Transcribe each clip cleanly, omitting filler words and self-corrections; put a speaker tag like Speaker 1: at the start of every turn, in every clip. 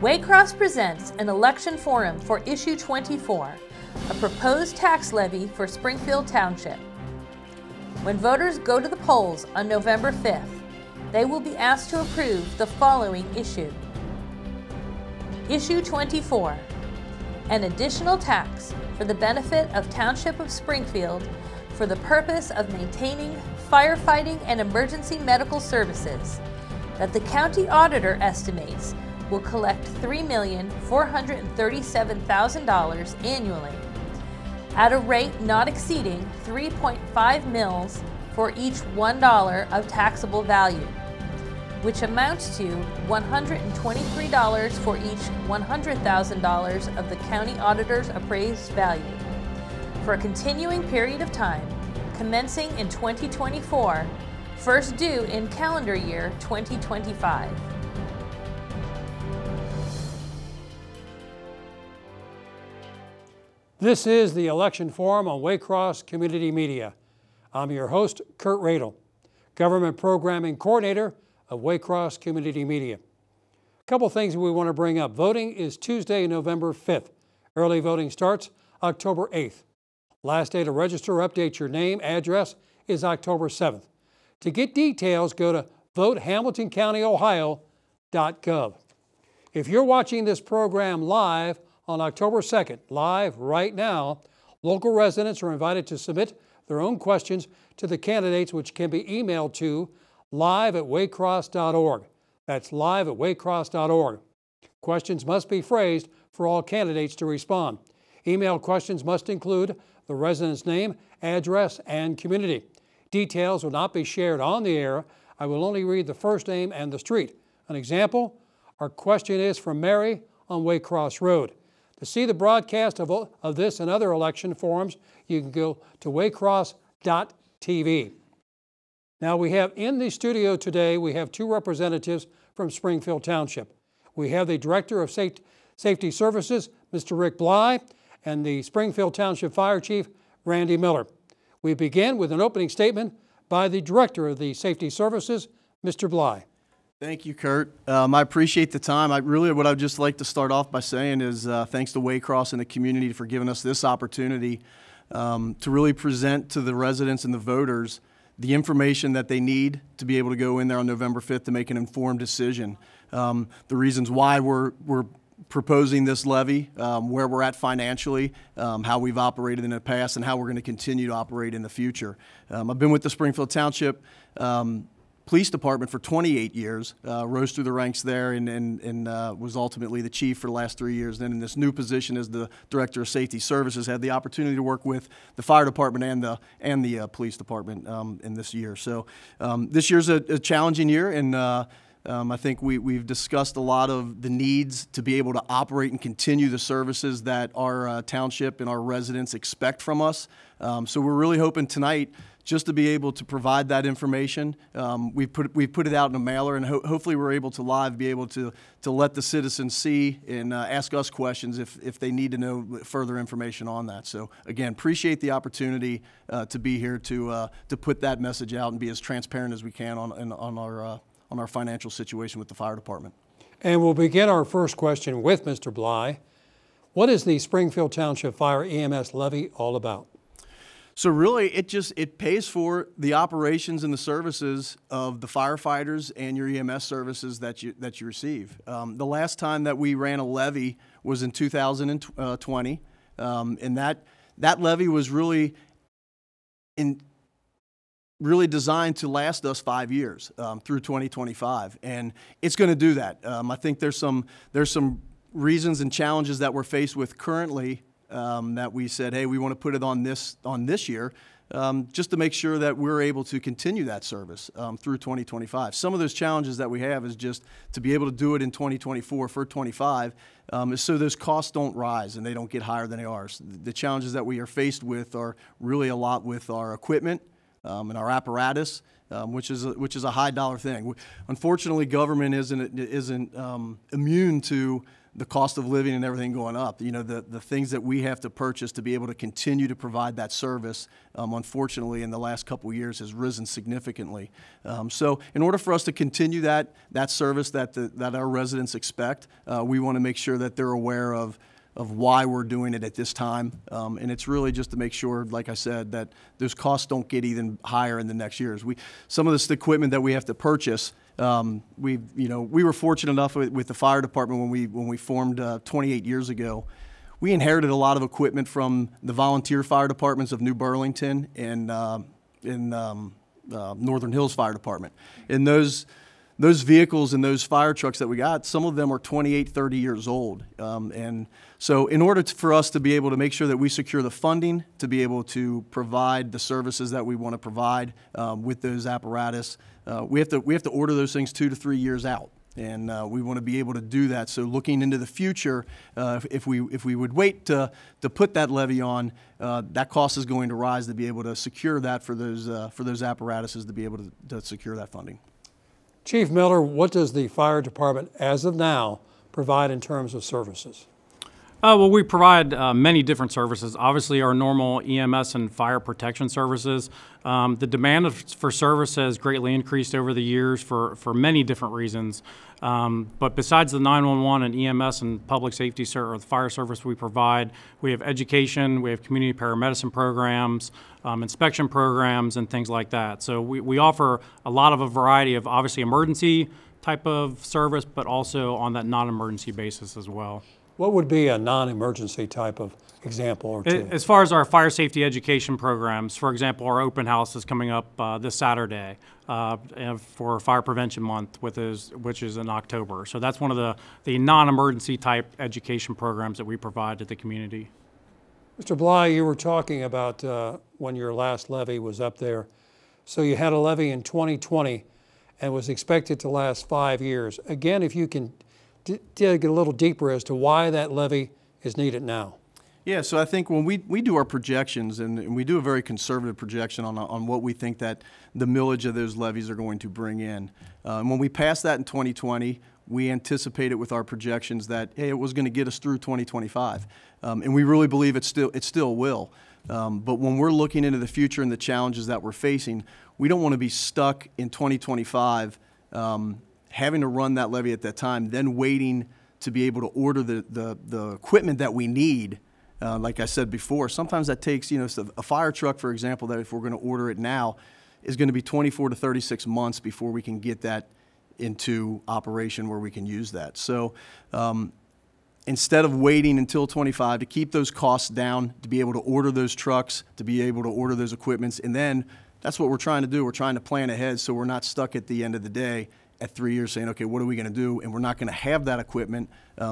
Speaker 1: Waycross presents an election forum for Issue 24, a proposed tax levy for Springfield Township. When voters go to the polls on November 5th, they will be asked to approve the following issue. Issue 24, an additional tax for the benefit of Township of Springfield for the purpose of maintaining firefighting and emergency medical services that the county auditor estimates will collect $3,437,000 annually at a rate not exceeding 3.5 mils for each $1 of taxable value, which amounts to $123 for each $100,000 of the county auditor's appraised value, for a continuing period of time, commencing in 2024, first due in calendar year 2025.
Speaker 2: This is the Election Forum on Waycross Community Media. I'm your host, Kurt Radel, Government Programming Coordinator of Waycross Community Media. A couple things we want to bring up. Voting is Tuesday, November 5th. Early voting starts October 8th. Last day to register or update your name, address is October 7th. To get details, go to votehamiltoncountyohio.gov. If you're watching this program live on October 2nd, live right now, local residents are invited to submit their own questions to the candidates, which can be emailed to live@waycross.org. That's live@waycross.org. Questions must be phrased for all candidates to respond. Email questions must include the resident's name, address, and community. Details will not be shared on the air. I will only read the first name and the street. An example, our question is from Mary on Waycross Road. To see the broadcast of this and other election forums, you can go to waycross.tv. Now we have in the studio today, we have two representatives from Springfield Township. We have the Director of Safety Services, Mr. Rick Bly, and the Springfield Township Fire Chief, Randy Miller. We begin with an opening statement by the Director of the Safety Services, Mr. Bly.
Speaker 3: Thank you, Kurt. I appreciate the time. What I'd just like to start off by saying is thanks to Waycross and the community for giving us this opportunity to really present to the residents and the voters the information that they need to be able to go in there on November 5th to make an informed decision. The reasons why we're proposing this levy, where we're at financially, how we've operated in the past, and how we're going to continue to operate in the future. I've been with the Springfield Township Police Department for 28 years, rose through the ranks there and was ultimately the chief for the last 3 years. Then in this new position as the Director of Safety Services, had the opportunity to work with the fire department and the police department in this year. So this year's a challenging year, and I think we've discussed a lot of the needs to be able to operate and continue the services that our township and our residents expect from us. So we're really hoping tonight just to be able to provide that information. We've put it out in a mailer, and hopefully we're able to live be able to let the citizens see and ask us questions if they need to know further information on that. So again, appreciate the opportunity to be here to put that message out and be as transparent as we can on our financial situation with the fire department.
Speaker 2: And we'll begin our first question with Mr. Bly. What is the Springfield Township Fire EMS levy all about?
Speaker 3: So really, it pays for the operations and the services of the firefighters and your EMS services that you receive. The last time that we ran a levy was in 2020, and that levy was really designed to last us 5 years through 2025, and it's going to do that. I think there's some reasons and challenges that we're faced with currently that we said, hey, we want to put it on this year, just to make sure that we're able to continue that service through 2025. Some of those challenges that we have is just to be able to do it in 2024 for 25, is so those costs don't rise and they don't get higher than they are. So the challenges that we are faced with are really a lot with our equipment and our apparatus, which is a high dollar thing. Unfortunately, government isn't immune to the cost of living and everything going up. You know, the things that we have to purchase to be able to continue to provide that service, unfortunately, in the last couple of years has risen significantly. So in order for us to continue that service that our residents expect, we want to make sure that they're aware of why we're doing it at this time. And it's really just to make sure, like I said, that those costs don't get even higher in the next years. Some of this equipment that we have to purchase, we were fortunate enough with the fire department when we formed 28 years ago. We inherited a lot of equipment from the volunteer fire departments of New Burlington and Northern Hills Fire Department. And those vehicles and those fire trucks that we got, some of them are 28, 30 years old. And so in order for us to be able to make sure that we secure the funding to be able to provide the services that we want to provide with those apparatus, we have to order those things 2 to 3 years out. And we want to be able to do that. So looking into the future, if we would wait to put that levy on, that cost is going to rise to be able to secure that for those apparatuses to be able to secure that funding.
Speaker 2: Chief Miller, what does the fire department, as of now, provide in terms of services?
Speaker 4: Well, we provide many different services. Obviously, our normal EMS and fire protection services. The demand for service has greatly increased over the years for many different reasons. But besides the 911 and EMS and public safety or the fire service we provide, we have education, we have community paramedicine programs, inspection programs, and things like that. So we offer a lot of a variety of obviously emergency type of service, but also on that non-emergency basis as well.
Speaker 2: What would be a non-emergency type of example or two?
Speaker 4: As far as our fire safety education programs, for example, our open house is coming up this Saturday for Fire Prevention Month, which is in October. So that's one of the non-emergency type education programs that we provide to the community.
Speaker 2: Mr. Bly, you were talking about when your last levy was up there. So you had a levy in 2020 and was expected to last 5 years. Again, if you can dig a little deeper as to why that levy is needed now.
Speaker 3: Yeah, so I think when we do our projections, and we do a very conservative projection on what we think that the millage of those levies are going to bring in. And when we passed that in 2020, we anticipated with our projections that, hey, it was going to get us through 2025. And we really believe it still will. But when we're looking into the future and the challenges that we're facing, we don't want to be stuck in 2025 having to run that levy at that time, then waiting to be able to order the equipment that we need. Like I said before, sometimes that takes, so a fire truck, for example, that if we're going to order it now, is going to be 24 to 36 months before we can get that into operation where we can use that. So instead of waiting until 25 to keep those costs down, to be able to order those trucks, to be able to order those equipments, and then that's what we're trying to do. We're trying to plan ahead so we're not stuck at the end of the day at 3 years saying, okay, what are we going to do? And we're not going to have that equipment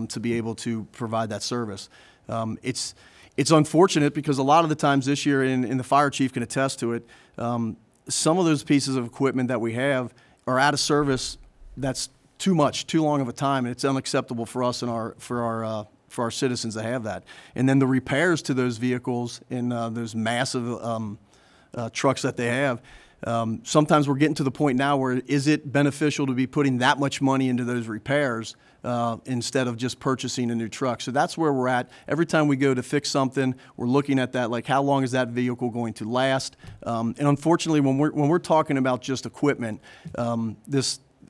Speaker 3: to be able to provide that service. It's unfortunate because a lot of the times this year, and the fire chief can attest to it, some of those pieces of equipment that we have are out of service. That's too long of a time, and it's unacceptable for us and for our citizens to have that. And then the repairs to those vehicles and those massive trucks that they have. Sometimes we're getting to the point now where is it beneficial to be putting that much money into those repairs instead of just purchasing a new truck. So that's where we're at. Every time we go to fix something, we're looking at that, like how long is that vehicle going to last? And unfortunately, when we're talking about just equipment,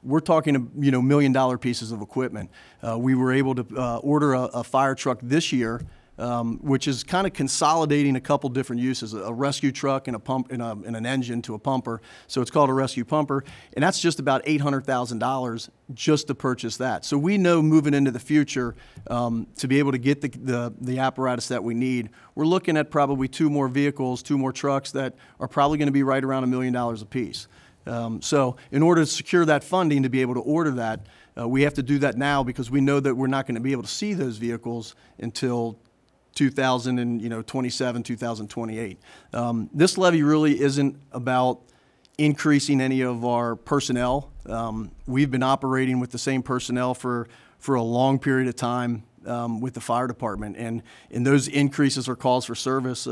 Speaker 3: we're talking $1 million pieces of equipment. We were able to order a fire truck this year, which is kind of consolidating a couple different uses, a rescue truck and a pump and an engine to a pumper. So it's called a rescue pumper, and that's just about $800,000 just to purchase that. So we know moving into the future, to be able to get the apparatus that we need, we're looking at probably 2 more vehicles, 2 more trucks that are probably going to be right around $1 million a piece. So in order to secure that funding to be able to order that, we have to do that now because we know that we're not going to be able to see those vehicles until 2027, 2028. This levy really isn't about increasing any of our personnel. We've been operating with the same personnel for a long period of time with the fire department, and those increases or calls for service,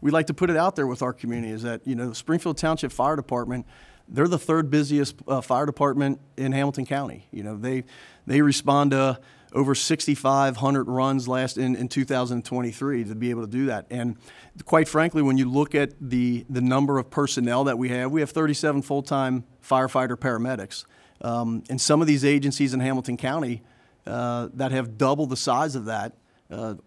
Speaker 3: we like to put it out there with our community is that the Springfield Township Fire Department, they're the third busiest fire department in Hamilton County. You know, they respond to over 6,500 runs in 2023 to be able to do that. And quite frankly, when you look at the number of personnel that we have 37 full-time firefighter paramedics. And some of these agencies in Hamilton County that have double the size of that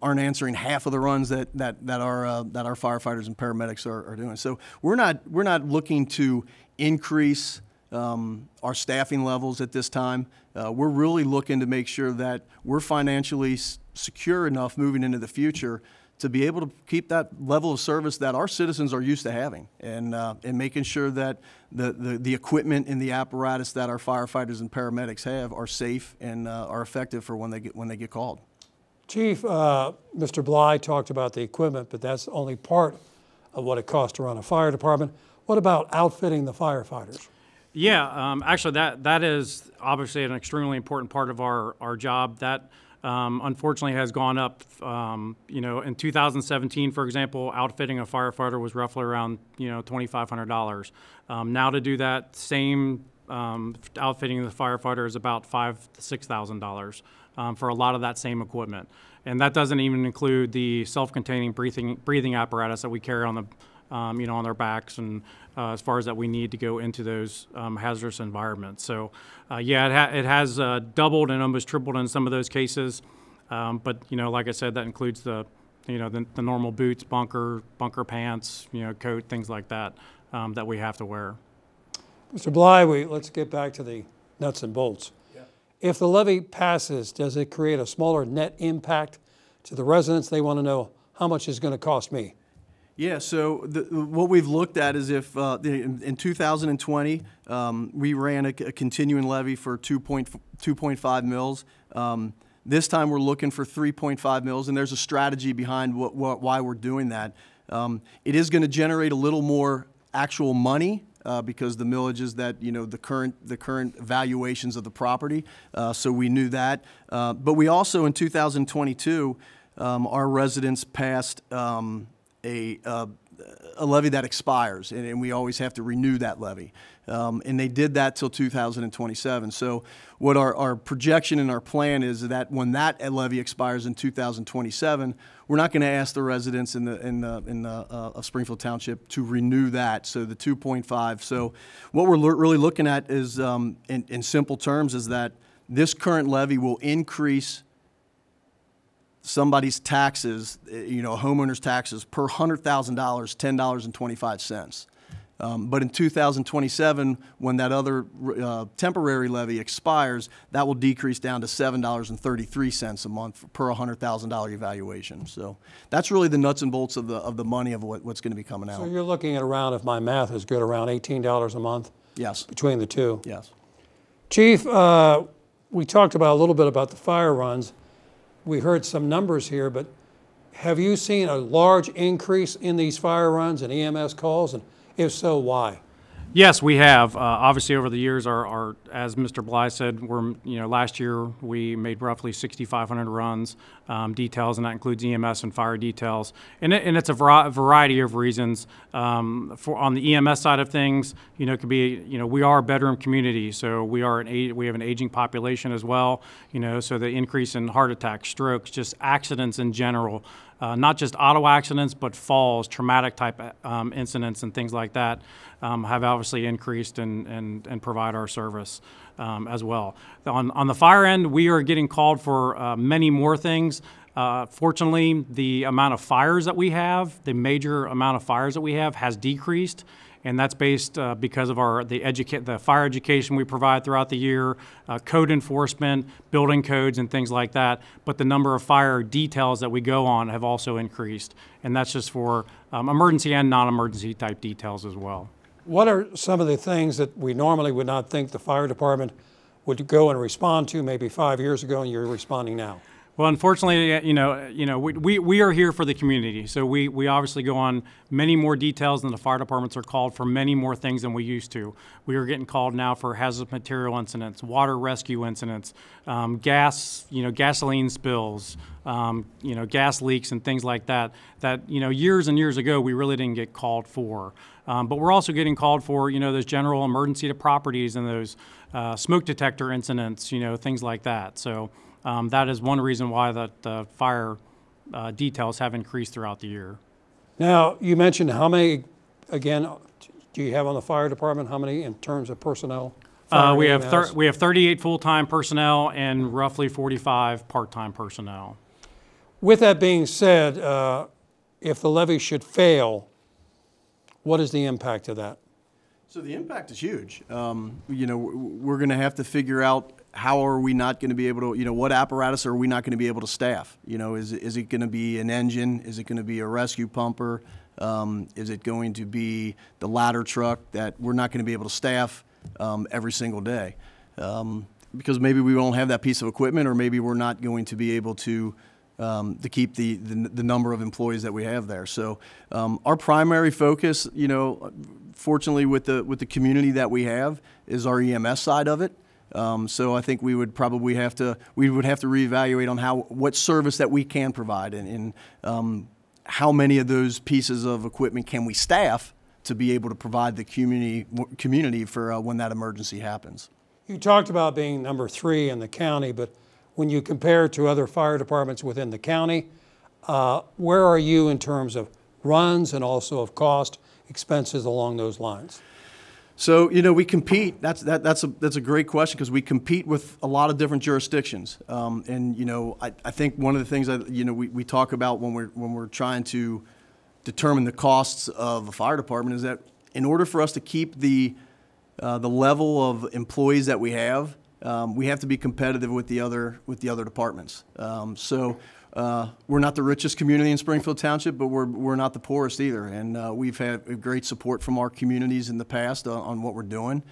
Speaker 3: aren't answering half of the runs that our firefighters and paramedics are doing. So we're not looking to increase our staffing levels at this time. We're really looking to make sure that we're financially secure enough moving into the future to be able to keep that level of service that our citizens are used to having, and making sure that the equipment and the apparatus that our firefighters and paramedics have are safe and are effective for when they get called.
Speaker 2: Chief, Mr. Bly talked about the equipment, but that's only part of what it costs to run a fire department. What about outfitting the firefighters?
Speaker 4: Yeah, actually that is obviously an extremely important part of our job. That unfortunately has gone up. You know, in 2017, for example, outfitting a firefighter was roughly around $2,500. Now to do that same outfitting the firefighter is about $5,000 to $6,000 for a lot of that same equipment, and that doesn't even include the self-containing breathing apparatus that we carry on the on their backs, and as far as that we need to go into those hazardous environments. So, yeah, it has doubled and almost tripled in some of those cases. But like I said, that includes the normal boots, bunker pants, coat, things like that that we have to wear.
Speaker 2: Mr. Bly, let's get back to the nuts and bolts. Yeah. If the levy passes, does it create a smaller net impact to the residents? They want to know how much it's going to cost me.
Speaker 3: Yeah, so what we've looked at is if in 2020 we ran a continuing levy for 2.5 mils. This time we're looking for 3.5 mils, and there's a strategy behind why we're doing that. It is going to generate a little more actual money because the millages that the current valuations of the property. So we knew that, but we also in 2022 our residents passed a levy that expires, and we always have to renew that levy. And they did that till 2027. So what our projection and our plan is that when that levy expires in 2027, we're not going to ask the residents of Springfield Township to renew that. So the 2.5. So what we're really looking at is, in simple terms, is that this current levy will increase somebody's taxes, a homeowner's taxes per $100,000, $10.25. But in 2027, when that other temporary levy expires, that will decrease down to $7.33 a month per $100,000 evaluation. So that's really the nuts and bolts of the money of what's going to be coming out.
Speaker 2: So you're looking at around, if my math is good, around $18 a month?
Speaker 3: Yes.
Speaker 2: Between the two?
Speaker 3: Yes.
Speaker 2: Chief, we talked about a little bit about the fire runs. We heard some numbers here, but have you seen a large increase in these fire runs and EMS calls, and if so, why?
Speaker 4: Yes, we have. Obviously, over the years, as Mr. Bly said, last year we made roughly 6,500 runs, details, and that includes EMS and fire details. And it's a variety of reasons. On the EMS side of things, it could be, we are a bedroom community, so we have an aging population as well. So the increase in heart attacks, strokes, just accidents in general. Not just auto accidents, but falls, traumatic type incidents and things like that have obviously increased and provide our service as well. On the fire end, we are getting called for many more things. Fortunately, the amount of fires that we have, the major amount of fires that we have has decreased. And that's based because of the fire education we provide throughout the year, code enforcement, building codes, and things like that. But the number of fire details that we go on have also increased, and that's just for emergency and non-emergency type details as well.
Speaker 2: What are some of the things that we normally would not think the fire department would go and respond to maybe 5 years ago, and you're responding now?
Speaker 4: Well, unfortunately, we are here for the community, so we obviously go on many more details than the fire departments are called for many more things than we used to. We are getting called now for hazardous material incidents, water rescue incidents, gasoline spills, gas leaks and things like that. That years and years ago we really didn't get called for. But we're also getting called for, those general emergency to properties and those smoke detector incidents, things like that. So that is one reason why the fire details have increased throughout the year.
Speaker 2: Now, you mentioned how many, again, do you have on the fire department? How many in terms of personnel?
Speaker 4: We have 38 full-time personnel and roughly 45 part-time personnel.
Speaker 2: With that being said, if the levy should fail, what is the impact of that?
Speaker 3: So the impact is huge. We're going to have to figure out how are we not going to be able to, what apparatus are we not going to be able to staff? Is it going to be an engine? Is it going to be a rescue pumper? Is it going to be the ladder truck that we're not going to be able to staff every single day? Because maybe we won't have that piece of equipment, or maybe we're not going to be able to keep the number of employees that we have there. So our primary focus, fortunately with the community that we have, is our EMS side of it. So I think we would probably have to reevaluate on what service that we can provide, and how many of those pieces of equipment can we staff to be able to provide the community for when that emergency happens.
Speaker 2: You talked about being number 3 in the county, but when you compare to other fire departments within the county, where are you in terms of runs and also of cost, expenses along those lines?
Speaker 3: So, we compete. That's a great question, because we compete with a lot of different jurisdictions. I think one of the things that we talk about when we're trying to determine the costs of a fire department is that in order for us to keep the level of employees that we have to be competitive with the other departments. We're not the richest community in Springfield Township, but we're not the poorest either. And we've had great support from our communities in the past on what we're doing.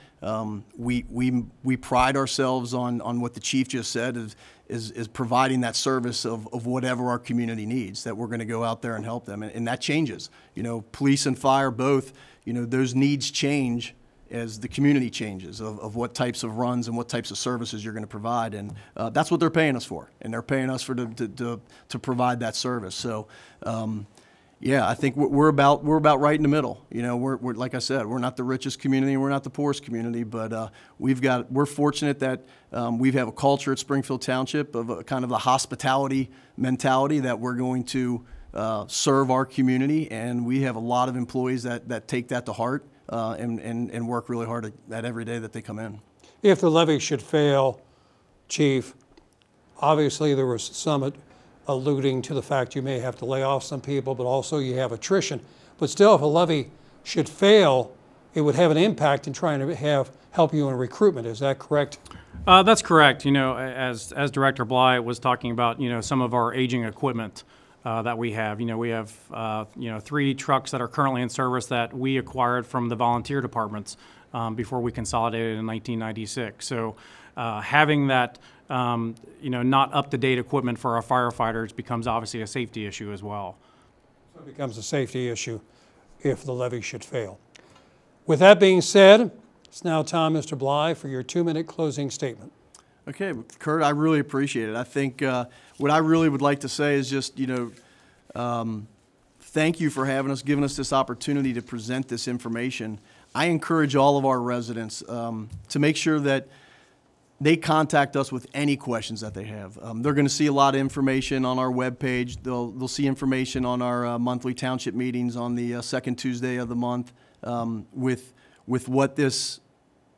Speaker 3: We pride ourselves on what the chief just said, is providing that service of whatever our community needs, that we're going to go out there and help them. And that changes. Police and fire both, those needs change as the community changes of what types of runs and what types of services you're going to provide, and that's what they're paying us for, and they're paying us to provide that service. So, yeah, I think we're about right in the middle. We're like I said, we're not the richest community and we're not the poorest community, but we're fortunate that we have a culture at Springfield Township of a kind of the hospitality mentality, that we're going to serve our community, and we have a lot of employees that take that to heart. And work really hard at every day that they come in.
Speaker 2: If the levy should fail, Chief, obviously there was some alluding to the fact you may have to lay off some people, but also you have attrition. But still, if a levy should fail, it would have an impact in trying to help you in recruitment. Is that correct?
Speaker 4: That's correct. As Director Bly was talking about, some of our aging equipment that we have. We have 3 trucks that are currently in service that we acquired from the volunteer departments before we consolidated in 1996. So having that not up-to-date equipment for our firefighters becomes obviously a safety issue as well.
Speaker 2: So it becomes a safety issue if the levy should fail. With that being said, it's now time, Mr. Bly, for your 2-minute closing statement.
Speaker 3: Okay, Kurt, I really appreciate it. I think what I really would like to say is just, thank you for giving us this opportunity to present this information. I encourage all of our residents to make sure that they contact us with any questions that they have. They're going to see a lot of information on our webpage. They'll see information on our monthly township meetings on the second Tuesday of the month with what this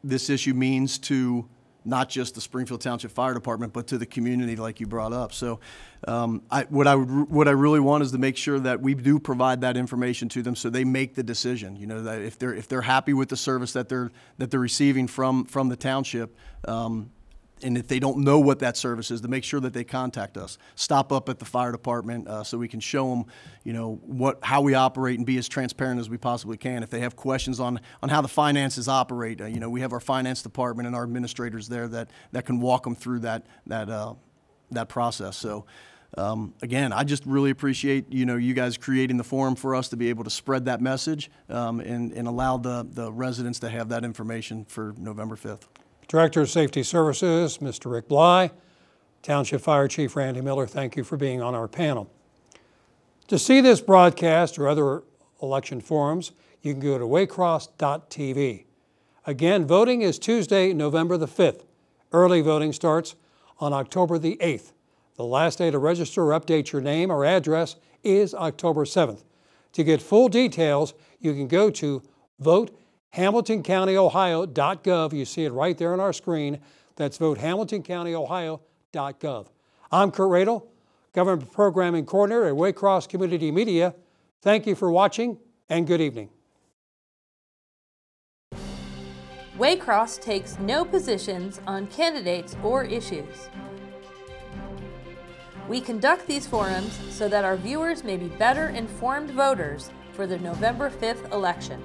Speaker 3: issue means to not just the Springfield Township Fire Department, but to the community, like you brought up. So, what I really want is to make sure that we do provide that information to them, so they make the decision. That if they're happy with the service that they're receiving from the township, and if they don't know what that service is, to make sure that they contact us. Stop up at the fire department so we can show them, how we operate, and be as transparent as we possibly can. If they have questions on how the finances operate, we have our finance department and our administrators there that can walk them through that process. So, again, I just really appreciate you guys creating the forum for us to be able to spread that message and allow the residents to have that information for November 5th.
Speaker 2: Director of Safety Services, Mr. Rick Bly, Township Fire Chief Randy Miller, thank you for being on our panel. To see this broadcast or other election forums, you You can go to waycross.tv. Again, voting is Tuesday, November the 5th. Early voting starts on October the 8th. The last day to register or update your name or address is October 7th. To get full details, you can go to votehamiltoncountyohio.gov. You see it right there on our screen. That's votehamiltoncountyohio.gov. I'm Kurt Radel, Government Programming Coordinator at Waycross Community Media. Thank you for watching and good evening.
Speaker 1: Waycross takes no positions on candidates or issues. We conduct these forums so that our viewers may be better informed voters for the November 5th election.